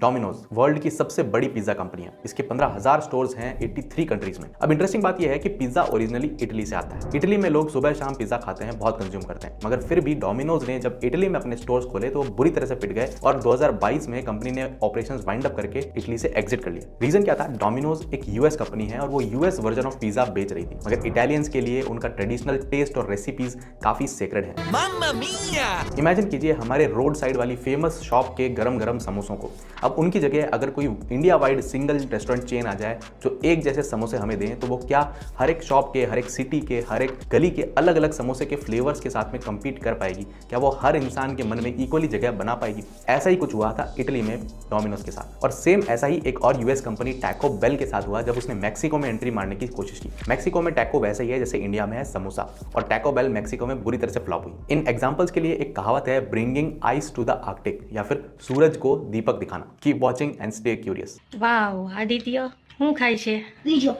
Domino's world की सबसे बड़ी पिज्जा कंपनी है। इसके 15,000 स्टोर्स हैं 83 कंट्रीज में। अब इंटरेस्टिंग बात यह है कि पिज्जा ओरिजिनली इटली से आता है। इटली में लोग सुबह शाम पिज्जा खाते हैं, बहुत कंज्यूम करते हैं, मगर फिर भी डोमिनोज ने जब इटली में अपने स्टोर्स खोले तो वो बुरी तरह से पिट गए और 2022 में कंपनी ने ऑपरेशंस वाइंड अप करके इटली से एग्जिट कर लिया। रीजन क्या था? डोमिनोज एक यूएस कंपनी है और वो यूएस वर्जन ऑफ पिज्जा बेच रही थी, मगर इटालियंस के लिए उनका ट्रेडिशनल टेस्ट और रेसिपीज काफी सेक्रेड है। माम्मा मिया! इमेजिन कीजिए हमारे रोड साइड वाली फेमस शॉप के गरम गरम समोसों को। अब उनकी जगह अगर कोई India wide single restaurant chain आ जाए जो एक जैसे समोसे हमें दें, तो वो क्या हर एक शॉप के, हर एक सिटी के, हर एक गली के अलग अलग समोसे के फ्लेवर्स के साथ में compete कर पाएगी? क्या वो हर इंसान के मन में इक्वली जगह बना पाएगी? ऐसा ही कुछ हुआ था इटली में डोमिनोज के साथ, और सेम ऐसा ही एक और यूएस कंपनी टैको बेल के साथ हुआ जब उसने मैक्सिको में एंट्री मारने की कोशिश की। मैक्सिको में टैको वैसे ही है जैसे इंडिया में है समोसा, और टैको बेल मैक्सिको में बुरी तरह से फ्लॉप हुई। इन एग्जांपल्स के लिए एक कहावत है, bringing ice to the Arctic, या फिर सूरज को दीपक दिखाना। Keep watching and stay curious. Wow Aditya શું ખાય છે? બીજો